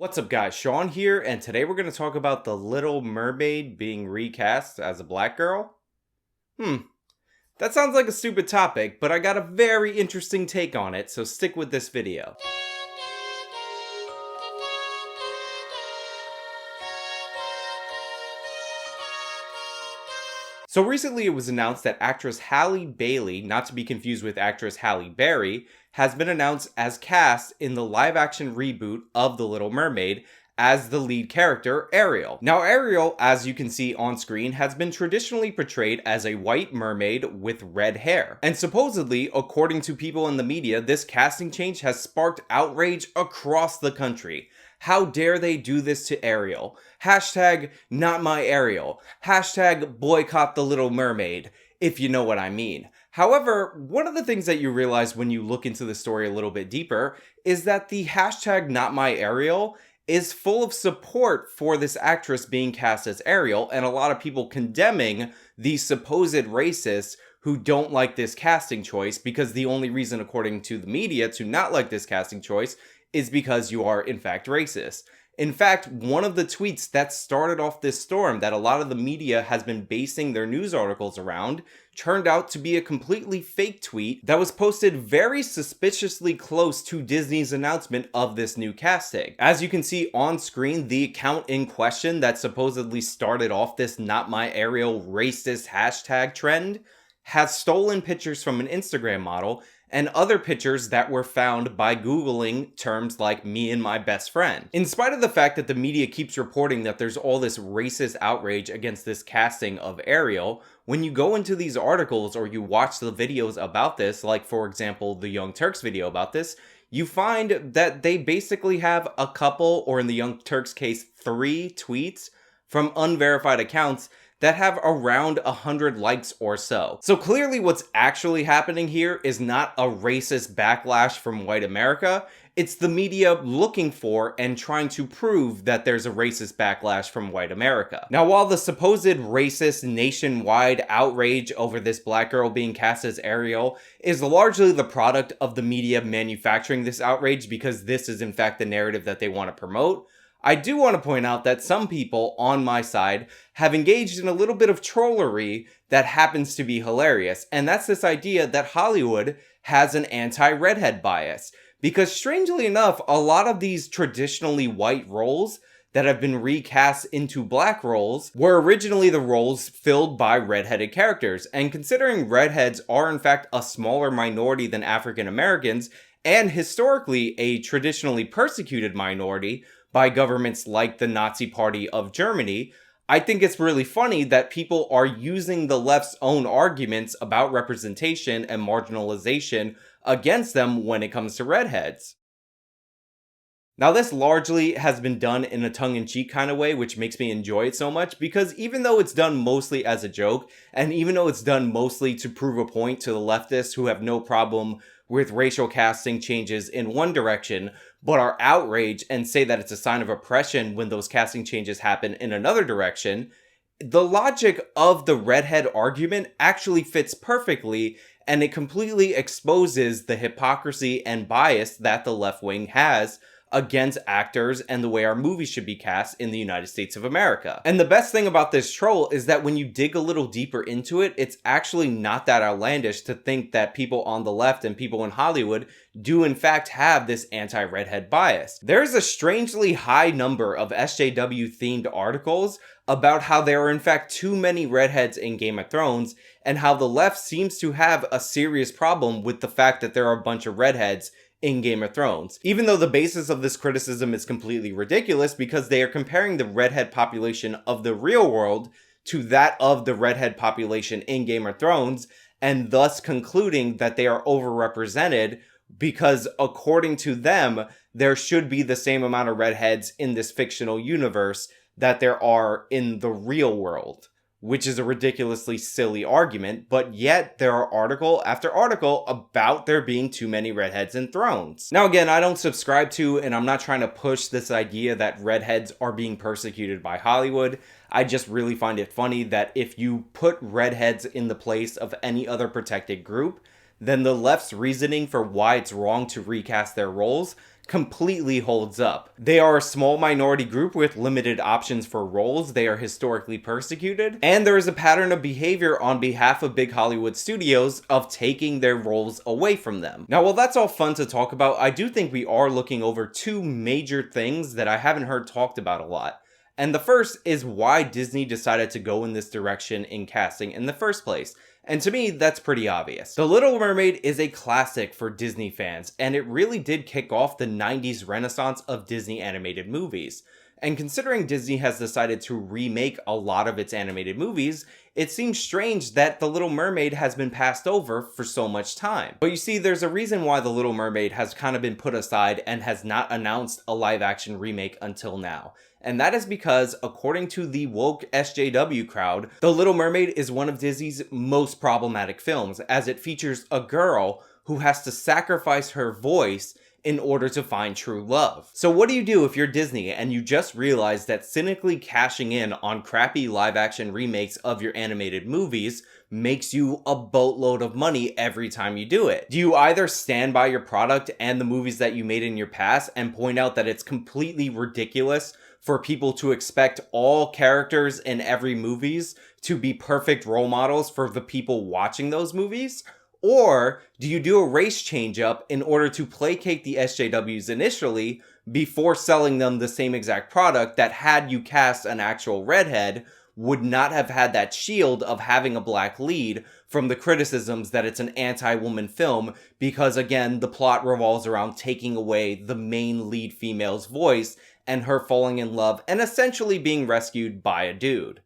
What's up guys, Sean here, and today we're going to talk about the Little Mermaid being recast as a black girl. That sounds like a stupid topic, but I got a very interesting take on it, so stick with this video. So recently it was announced that actress Halle Bailey, not to be confused with actress Halle Berry, has been announced as cast in the live-action reboot of The Little Mermaid as the lead character, Ariel. Now Ariel, as you can see on screen, has been traditionally portrayed as a white mermaid with red hair. And supposedly, according to people in the media, this casting change has sparked outrage across the country. How dare they do this to Ariel? Hashtag not my Ariel. Hashtag boycott the Little Mermaid, if you know what I mean. However, one of the things that you realize when you look into the story a little bit deeper is that the hashtag not my Ariel is full of support for this actress being cast as Ariel, and a lot of people condemning these supposed racists who don't like this casting choice, because the only reason, according to the media, to not like this casting choice is because you are in fact racist. In fact, one of the tweets that started off this storm that a lot of the media has been basing their news articles around turned out to be a completely fake tweet that was posted very suspiciously close to Disney's announcement of this new casting. As you can see on screen, the account in question that supposedly started off this not my Ariel racist hashtag trend has stolen pictures from an Instagram model and other pictures that were found by Googling terms like me and my best friend. In spite of the fact that the media keeps reporting that there's all this racist outrage against this casting of Ariel, when you go into these articles or you watch the videos about this, like for example the Young Turks video about this, you find that they basically have a couple, or in the Young Turks case, 3 tweets from unverified accounts that have around 100 likes or so. So clearly what's actually happening here is not a racist backlash from white America, it's the media looking for and trying to prove that there's a racist backlash from white America. Now, while the supposed racist nationwide outrage over this black girl being cast as Ariel is largely the product of the media manufacturing this outrage because this is in fact the narrative that they want to promote, I do want to point out that some people on my side have engaged in a little bit of trollery that happens to be hilarious, and that's this idea that Hollywood has an anti-redhead bias. Because strangely enough, a lot of these traditionally white roles that have been recast into black roles were originally the roles filled by redheaded characters, and considering redheads are in fact a smaller minority than African Americans, and historically a traditionally persecuted minority by governments like the Nazi Party of Germany, I think it's really funny that people are using the left's own arguments about representation and marginalization against them when it comes to redheads. Now, this largely has been done in a tongue-in-cheek kind of way, which makes me enjoy it so much, because even though it's done mostly as a joke, and even though it's done mostly to prove a point to the leftists who have no problem with racial casting changes in one direction, but are outraged and say that it's a sign of oppression when those casting changes happen in another direction, the logic of the redhead argument actually fits perfectly, and it completely exposes the hypocrisy and bias that the left wing has against actors and the way our movies should be cast in the United States of America. And the best thing about this troll is that when you dig a little deeper into it, it's actually not that outlandish to think that people on the left and people in Hollywood do in fact have this anti-redhead bias. There's a strangely high number of SJW themed articles about how there are in fact too many redheads in Game of Thrones, and how the left seems to have a serious problem with the fact that there are a bunch of redheads in Game of Thrones. Even though the basis of this criticism is completely ridiculous, because they are comparing the redhead population of the real world to that of the redhead population in Game of Thrones, and thus concluding that they are overrepresented because according to them, there should be the same amount of redheads in this fictional universe that there are in the real world. Which is a ridiculously silly argument, but yet there are article after article about there being too many redheads in Thrones. Now again, I don't subscribe to, and I'm not trying to push this idea that redheads are being persecuted by Hollywood. I just really find it funny that if you put redheads in the place of any other protected group, then the left's reasoning for why it's wrong to recast their roles completely holds up. They are a small minority group with limited options for roles, they are historically persecuted, and there is a pattern of behavior on behalf of big Hollywood studios of taking their roles away from them. Now, while that's all fun to talk about, I do think we are looking over two major things that I haven't heard talked about a lot. And the first is why Disney decided to go in this direction in casting in the first place. And to me, that's pretty obvious. The Little Mermaid is a classic for Disney fans, and it really did kick off the 90s renaissance of Disney animated movies. And considering Disney has decided to remake a lot of its animated movies, it seems strange that The Little Mermaid has been passed over for so much time. But you see, there's a reason why The Little Mermaid has kind of been put aside and has not announced a live-action remake until now. And that is because, according to the woke SJW crowd, The Little Mermaid is one of Disney's most problematic films, as it features a girl who has to sacrifice her voice in order to find true love. So what do you do if you're Disney and you just realized that cynically cashing in on crappy live-action remakes of your animated movies makes you a boatload of money every time you do it? Do you either stand by your product and the movies that you made in your past and point out that it's completely ridiculous for people to expect all characters in every movies to be perfect role models for the people watching those movies? Or do you do a race change up in order to placate the SJWs initially before selling them the same exact product that, had you cast an actual redhead, would not have had that shield of having a black lead from the criticisms that it's an anti-woman film because, again, the plot revolves around taking away the main lead female's voice and her falling in love and essentially being rescued by a dude.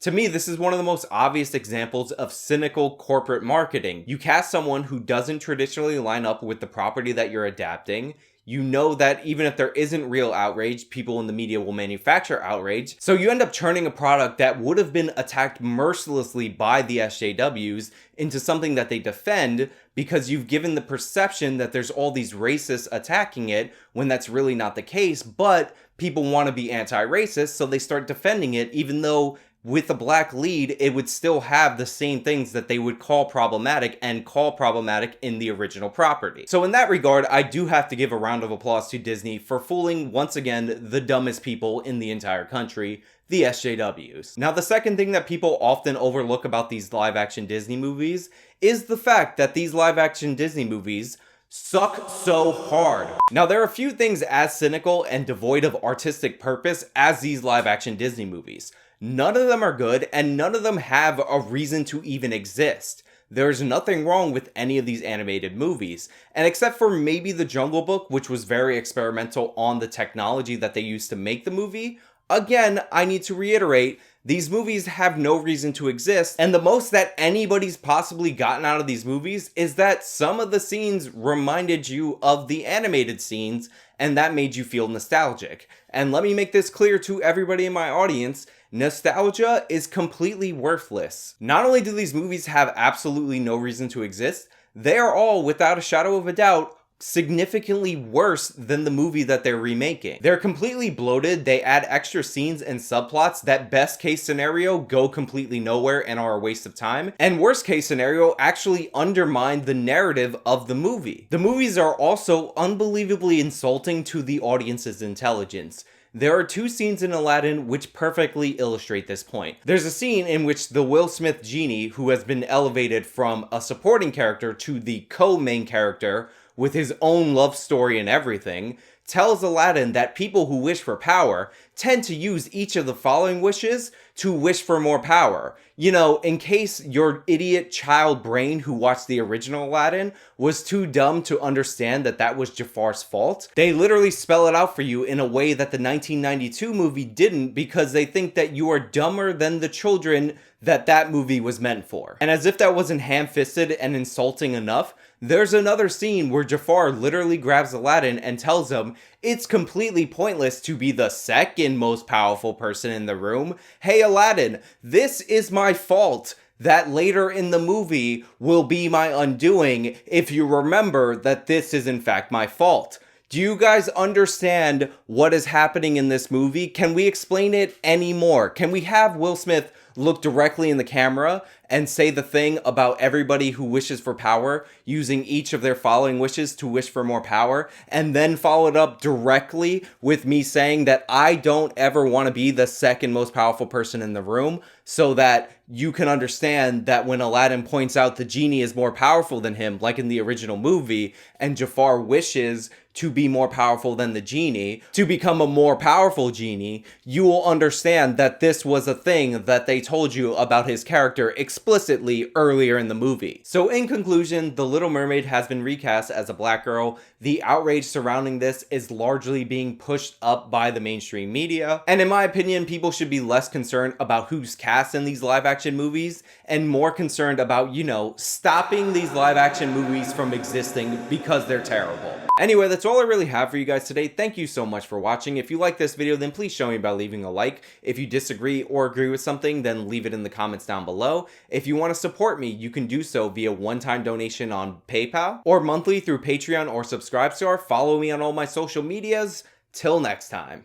To me, this is one of the most obvious examples of cynical corporate marketing. You cast someone who doesn't traditionally line up with the property that you're adapting. You know that even if there isn't real outrage, people in the media will manufacture outrage. So you end up turning a product that would have been attacked mercilessly by the SJWs into something that they defend because you've given the perception that there's all these racists attacking it when that's really not the case. But people want to be anti-racist, so they start defending it, even though with a black lead, it would still have the same things that they would call problematic and call problematic in the original property. So in that regard, I do have to give a round of applause to Disney for fooling, once again, the dumbest people in the entire country, the SJWs. Now, the second thing that people often overlook about these live-action Disney movies is the fact that these live-action Disney movies suck so hard. Now, there are a few things as cynical and devoid of artistic purpose as these live-action Disney movies. None of them are good, and none of them have a reason to even exist. There's nothing wrong with any of these animated movies, and except for maybe The Jungle Book, which was very experimental on the technology that they used to make the movie, again, I need to reiterate, these movies have no reason to exist, and the most that anybody's possibly gotten out of these movies is that some of the scenes reminded you of the animated scenes, and that made you feel nostalgic. And let me make this clear to everybody in my audience, nostalgia is completely worthless. Not only do these movies have absolutely no reason to exist, they are all, without a shadow of a doubt, significantly worse than the movie that they're remaking. They're completely bloated, they add extra scenes and subplots that best case scenario go completely nowhere and are a waste of time, and worst case scenario actually undermine the narrative of the movie. The movies are also unbelievably insulting to the audience's intelligence. There are two scenes in Aladdin which perfectly illustrate this point. There's a scene in which the Will Smith genie, who has been elevated from a supporting character to the co-main character with his own love story and everything, tells Aladdin that people who wish for power tend to use each of the following wishes to wish for more power. You know, in case your idiot child brain who watched the original Aladdin was too dumb to understand that that was Jafar's fault, they literally spell it out for you in a way that the 1992 movie didn't, because they think that you are dumber than the children that movie was meant for. And as if that wasn't ham-fisted and insulting enough, there's another scene where Jafar literally grabs Aladdin and tells him it's completely pointless to be the second most powerful person in the room. Hey Aladdin, this is my fault. That later in the movie will be my undoing if you remember that this is in fact my fault. Do you guys understand what is happening in this movie? Can we explain it any more? Can we have Will Smith look directly in the camera and say the thing about everybody who wishes for power, using each of their following wishes to wish for more power, and then followed up directly with me saying that I don't ever want to be the second most powerful person in the room, so that you can understand that when Aladdin points out the genie is more powerful than him, like in the original movie, and Jafar wishes to be more powerful than the genie, to become a more powerful genie, you will understand that this was a thing that they told you about his character explicitly earlier in the movie. So in conclusion, The Little Mermaid has been recast as a black girl. The outrage surrounding this is largely being pushed up by the mainstream media. And in my opinion, people should be less concerned about who's cast in these live action movies and more concerned about, you know, stopping these live action movies from existing because they're terrible. Anyway, that's all I really have for you guys today. Thank you so much for watching. If you like this video, then please show me by leaving a like. If you disagree or agree with something, then leave it in the comments down below. If you want to support me, you can do so via one-time donation on PayPal or monthly through Patreon or Subscribe Star. Follow me on all my social medias. Till next time.